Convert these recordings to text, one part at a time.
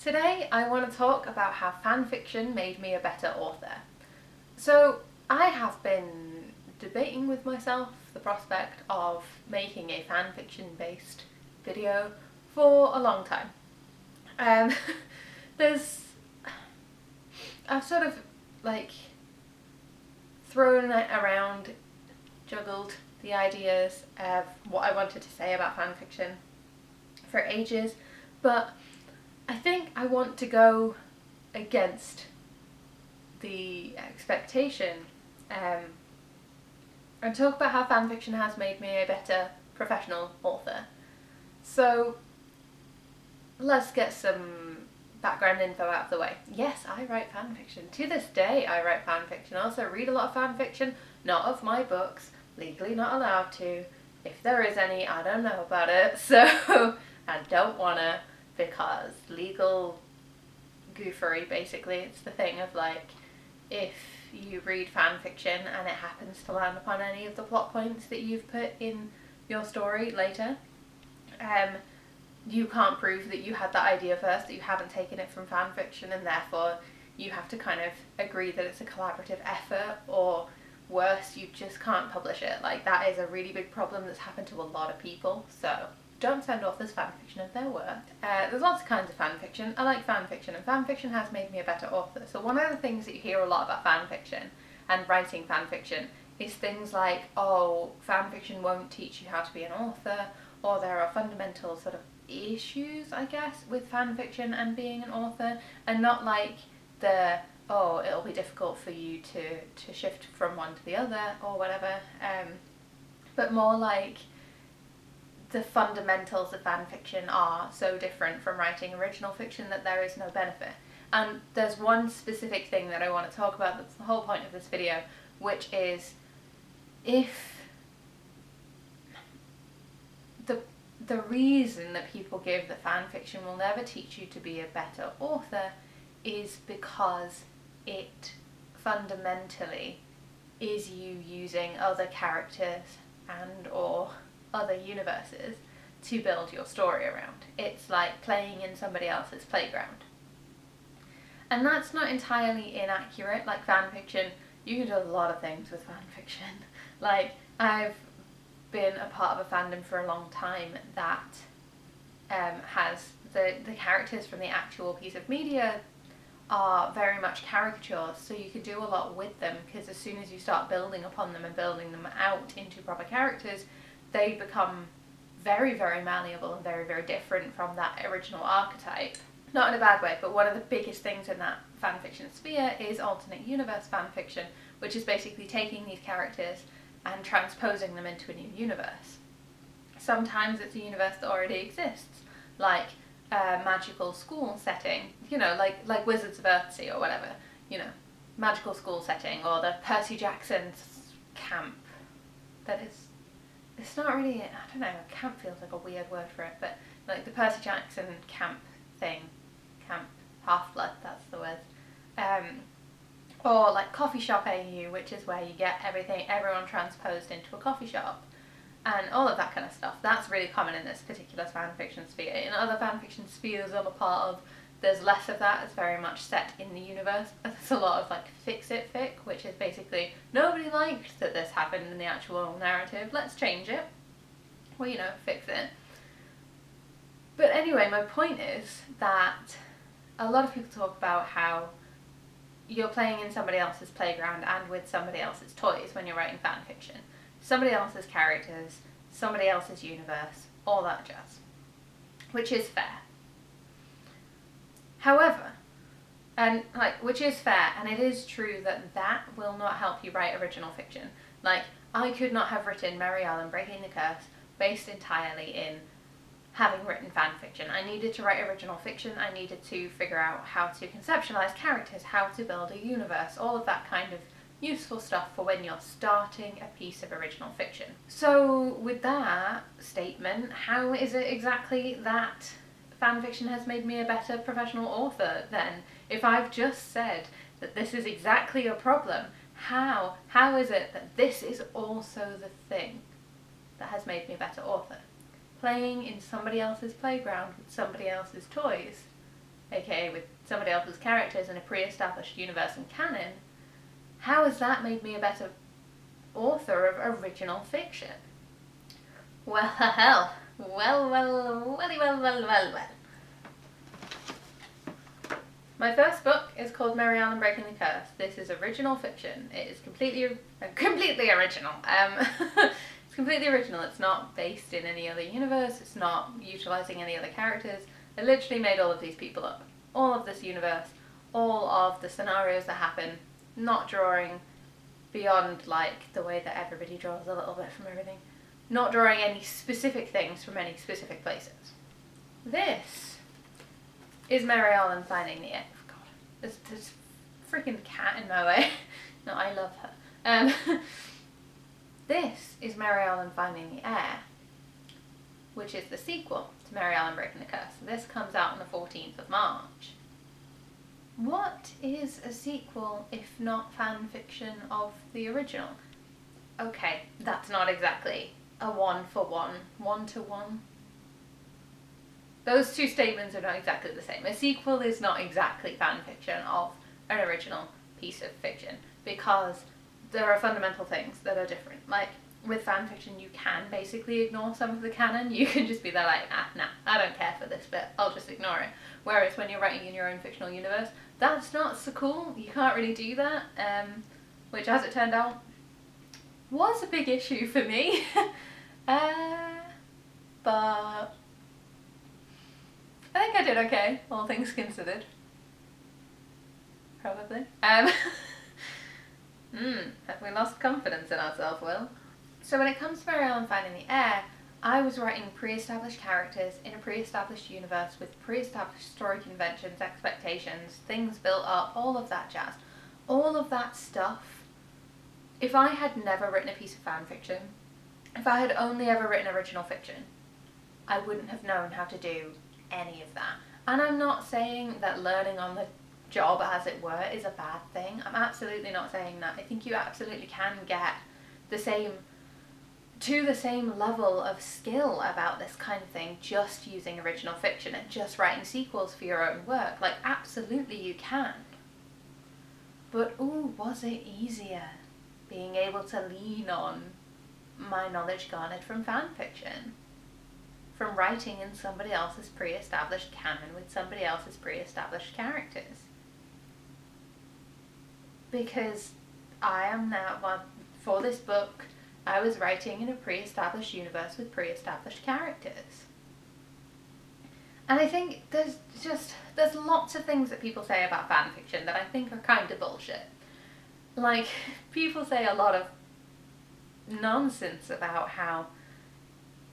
Today I want to talk about how fanfiction made me a better author. So I have been debating with myself the prospect of making a fanfiction based video for a long time. I've sort of thrown it around, juggled the ideas of what I wanted to say about fanfiction for ages, but I think I want to go against the expectation and talk about how fanfiction has made me a better professional author. So let's get some background info out of the way. Yes, I write fanfiction. To this day I write fanfiction. I also read a lot of fanfiction, not of my books, legally not allowed to. If there is any, I don't know about it, so I don't wanna, because legal goofery, basically. It's the thing of if you read fanfiction and it happens to land upon any of the plot points that you've put in your story later, you can't prove that you had that idea first, that you haven't taken it from fanfiction, and therefore you have to kind of agree that it's a collaborative effort, or worse, you just can't publish it. That is a really big problem that's happened to a lot of people, so don't send authors fanfiction of their work. There's lots of kinds of fanfiction. I like fanfiction, and fanfiction has made me a better author. So one of the things that you hear a lot about fanfiction and writing fanfiction is things like, oh, fanfiction won't teach you how to be an author, or there are fundamental sort of issues, I guess, with fanfiction and being an author, and not oh, it'll be difficult for you to shift from one to the other or whatever, but more like the fundamentals of fanfiction are so different from writing original fiction that there is no benefit. And there's one specific thing that I want to talk about that's the whole point of this video, which is if the reason that people give that fanfiction will never teach you to be a better author is because it fundamentally is you using other characters and or other universes to build your story around. It's like playing in somebody else's playground. And that's not entirely inaccurate. Like fanfiction, you can do a lot of things with fanfiction. I've been a part of a fandom for a long time that has the characters from the actual piece of media are very much caricatures, so you can do a lot with them, because as soon as you start building upon them and building them out into proper characters, they become very, very malleable and very, very different from that original archetype. Not in a bad way, but one of the biggest things in that fanfiction sphere is alternate universe fanfiction, which is basically taking these characters and transposing them into a new universe. Sometimes it's a universe that already exists, like a magical school setting, like Wizards of Earthsea or whatever, magical school setting, or the Percy Jackson's camp. It's not really, I don't know, camp feels like a weird word for it, but like the Percy Jackson camp thing, camp Half-Blood, that's the word. Or like coffee shop AU, which is where you get everyone transposed into a coffee shop, and all of that kind of stuff. That's really common in this particular fanfiction sphere. In other fanfiction spheres I'm a part of, there's less of that. It's very much set in the universe. There's a lot of fix-it fic, which is basically, nobody liked that this happened in the actual narrative, let's change it. Well, fix it. But anyway, my point is that a lot of people talk about how you're playing in somebody else's playground and with somebody else's toys when you're writing fanfiction. Somebody else's characters, somebody else's universe, all that jazz. Which is fair. However, which is fair, and it is true that will not help you write original fiction. I could not have written Mary Ellen Breaking the Curse based entirely in having written fanfiction. I needed to write original fiction, I needed to figure out how to conceptualize characters, how to build a universe, all of that kind of useful stuff for when you're starting a piece of original fiction. So with that statement, how is it exactly that fanfiction has made me a better professional author then? If I've just said that this is exactly a problem, how is it that this is also the thing that has made me a better author? Playing in somebody else's playground with somebody else's toys aka with somebody else's characters in a pre-established universe and canon, how has that made me a better author of original fiction? Well, well. My first book is called Mary Arlan Breaking the Curse. This is original fiction. It is completely original. It's completely original. It's not based in any other universe. It's not utilising any other characters. I literally made all of these people up. All of this universe. All of the scenarios that happen. Not drawing beyond like the way that everybody draws a little bit from everything. Not drawing any specific things from any specific places. This is Mary Arlan finding the Heir. Oh God, there's freaking cat in my way. No, I love her. This is Mary Arlan finding the Heir, which is the sequel to Mary Arlan Breaking the Curse. This comes out on the 14th of March. What is a sequel if not fan fiction of the original? Okay, that's not exactly a one-for-one, one-to-one. Those two statements are not exactly the same. A sequel is not exactly fan fiction of an original piece of fiction because there are fundamental things that are different. Like, with fan fiction, you can basically ignore some of the canon. You can just be there like, nah, I don't care for this bit, I'll just ignore it. Whereas when you're writing in your own fictional universe, that's not so cool. You can't really do that, which, as it turned out, was a big issue for me. But I think I did okay, all things considered. Probably. Have we lost confidence in ourselves, Will? So when it comes to Mary Arlan finding the Heir, I was writing pre-established characters in a pre-established universe with pre-established story conventions, expectations, things built up, all of that jazz. All of that stuff. If I had never written a piece of fan fiction, if I had only ever written original fiction, I wouldn't have known how to do any of that. And I'm not saying that learning on the job, as it were, is a bad thing. I'm absolutely not saying that. I think you absolutely can get the same level of skill about this kind of thing just using original fiction and just writing sequels for your own work. Like, absolutely you can. But ooh, was it easier being able to lean on my knowledge garnered from fan fiction, from writing in somebody else's pre-established canon with somebody else's pre-established characters. Because I am now, well, for this book, I was writing in a pre-established universe with pre-established characters. And I think there's lots of things that people say about fan fiction that I think are kind of bullshit. Like, people say a lot of nonsense about how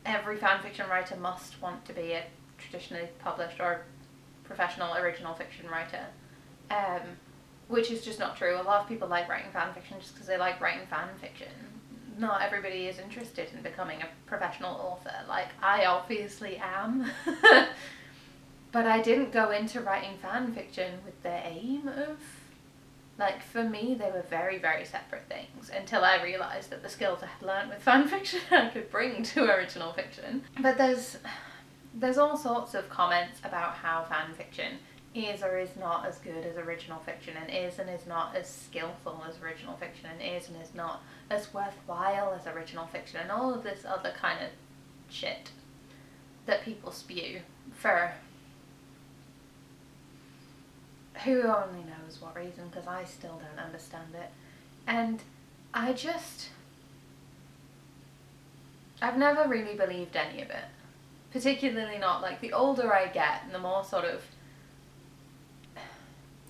every fanfiction writer must want to be a traditionally published or professional original fiction writer, which is just not true. A lot of people like writing fanfiction just because they like writing fanfiction. Not everybody is interested in becoming a professional author. Like, I obviously am. But I didn't go into writing fanfiction with the aim of... Like, for me, they were very, very separate things until I realised that the skills I had learnt with fanfiction I could bring to original fiction. But there's all sorts of comments about how fanfiction is or is not as good as original fiction, and is not as skillful as original fiction, and is not as worthwhile as original fiction, and all of this other kind of shit that people spew for who only knows what reason, because I still don't understand it. And I've never really believed any of it. Particularly not, like, the older I get and the more sort of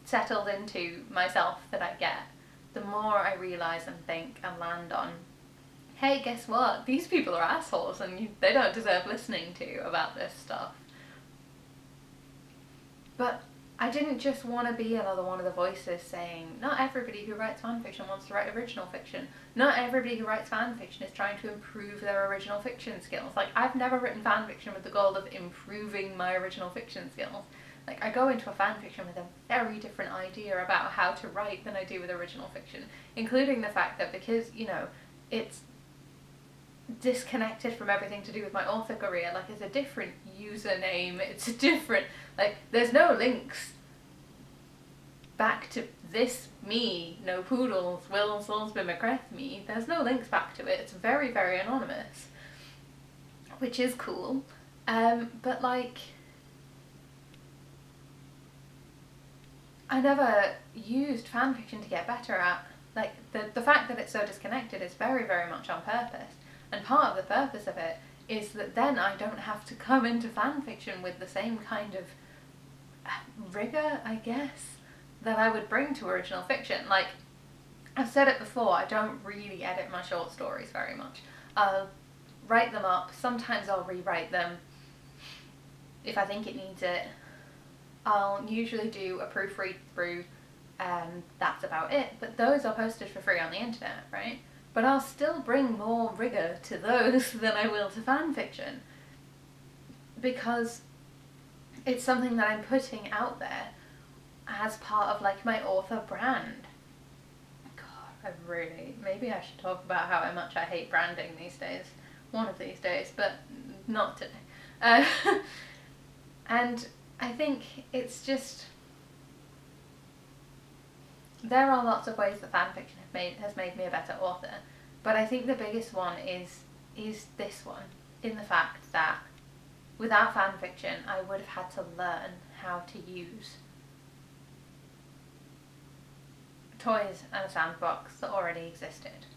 settled into myself that I get, the more I realise and think and land on, hey, guess what? These people are assholes and they don't deserve listening to about this stuff. But I didn't just want to be another one of the voices saying, not everybody who writes fanfiction wants to write original fiction. Not everybody who writes fanfiction is trying to improve their original fiction skills. Like, I've never written fanfiction with the goal of improving my original fiction skills. Like, I go into a fanfiction with a very different idea about how to write than I do with original fiction. Including the fact that because, you know, it's disconnected from everything to do with my author career, like, it's a different username, it's a different, Like, there's no links back to this me, Nopoodles, Will Salisbury McGrath me. There's no links back to it. It's very, very anonymous, which is cool. But like, I never used fanfiction to get better at. Like, the fact that it's so disconnected is very, very much on purpose. And part of the purpose of it is that then I don't have to come into fanfiction with the same kind of rigour, I guess, that I would bring to original fiction. Like, I've said it before, I don't really edit my short stories very much. I'll write them up, sometimes I'll rewrite them if I think it needs it. I'll usually do a proofread through, and that's about it. But those are posted for free on the internet, right? But I'll still bring more rigour to those than I will to fanfiction, because it's something that I'm putting out there as part of like my author brand. God, maybe I should talk about how much I hate branding these days, one of these days, but not today. And I think it's just, there are lots of ways that fanfiction has made me a better author, but I think the biggest one is this one, in the fact that without fanfiction I would have had to learn how to use toys and a sandbox that already existed.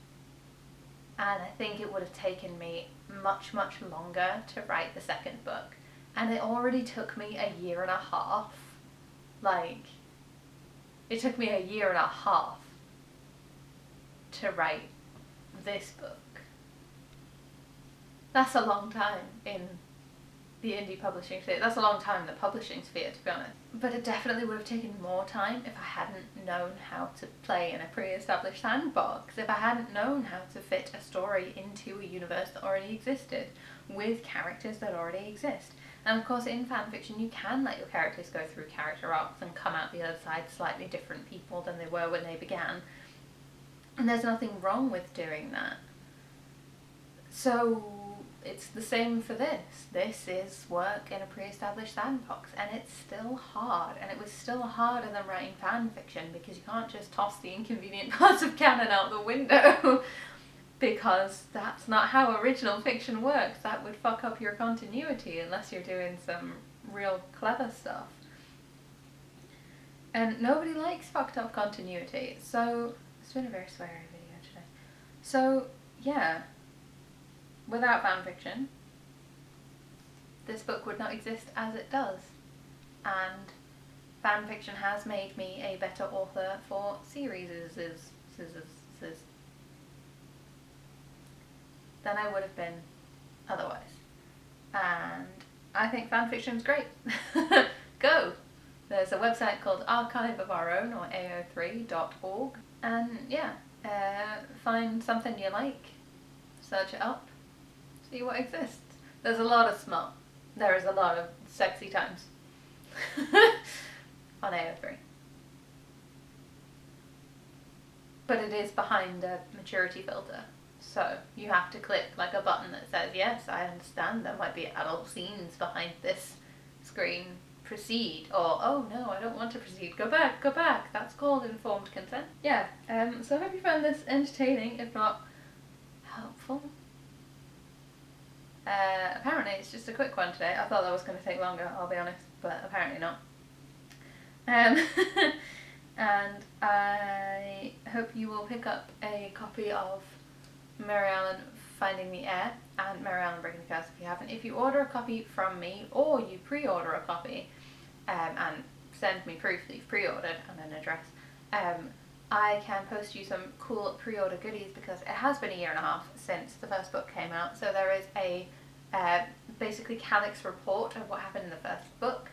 And I think it would have taken me much, much longer to write the second book. And it already took me a year and a half. Like, it took me a year and a half to write this book. That's a long time in the indie publishing sphere. That's a long time in the publishing sphere, to be honest. But it definitely would have taken more time if I hadn't known how to play in a pre-established sandbox, if I hadn't known how to fit a story into a universe that already existed, with characters that already exist. And of course in fanfiction you can let your characters go through character arcs and come out the other side slightly different people than they were when they began. And there's nothing wrong with doing that. So it's the same for this. This is work in a pre-established sandbox, and it's still hard, and it was still harder than writing fanfiction, because you can't just toss the inconvenient parts of canon out the window because that's not how original fiction works. That would fuck up your continuity unless you're doing some real clever stuff. And nobody likes fucked up continuity, so it's been a very sweary video today. So yeah, without fanfiction, this book would not exist as it does. And fanfiction has made me a better author for series than I would have been otherwise. And I think fanfiction's great. Go! There's a website called Archive of Our Own, or ao3.org. And yeah, find something you like, search it up, see what exists. There's a lot of smut. There is a lot of sexy times on AO3. But it is behind a maturity filter. So you have to click like a button that says, yes, I understand there might be adult scenes behind this screen. Proceed. Or, oh no, I don't want to proceed. Go back, go back. That's called informed consent. Yeah, so I hope you found this entertaining, if not helpful. Apparently it's just a quick one today. I thought that was going to take longer, I'll be honest, but apparently not. And I hope you will pick up a copy of Mary Arlan Finding the Heir and Mary Arlan Breaking the Curse if you haven't. If you order a copy from me, or you pre-order a copy and send me proof that you've pre-ordered and an address, I can post you some cool pre-order goodies, because it has been a year and a half since the first book came out. So there is a basically Calyx report of what happened in the first book,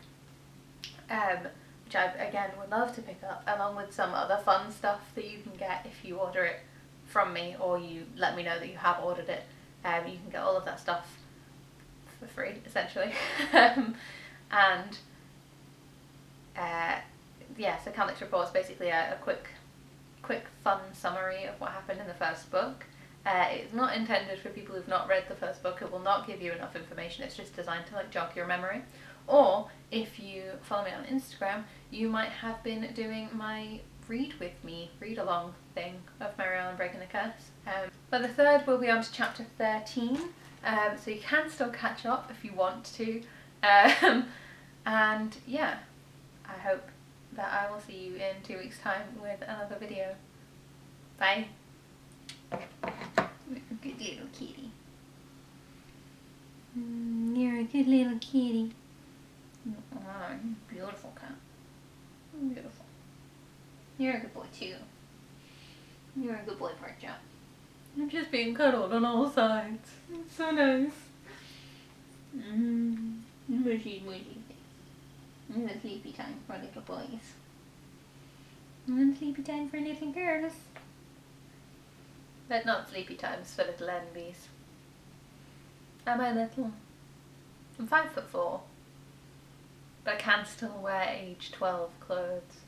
which I again would love to pick up, along with some other fun stuff that you can get if you order it from me, or you let me know that you have ordered it. You can get all of that stuff for free, essentially. Yeah, so Calyx report is basically a quick fun summary of what happened in the first book. It's not intended for people who've not read the first book. It will not give you enough information. It's just designed to like jog your memory. Or if you follow me on Instagram, you might have been doing my read with me, read along thing of Mary Arlan Breaking the Curse. But the third will be on to chapter 13, so you can still catch up if you want to. And yeah, I hope that I will see you in 2 weeks' time with another video. Bye. You're a good little kitty. You're a good little kitty. Oh, beautiful cat. Beautiful. You're a good boy too. You're a good boy, Porkchop. I'm just being cuddled on all sides. It's so nice. Mushy, mushy face. And sleepy time for little boys. And sleepy time for little girls. But not sleepy times for little envies. Am I little? I'm 5'4", but I can still wear age 12 clothes.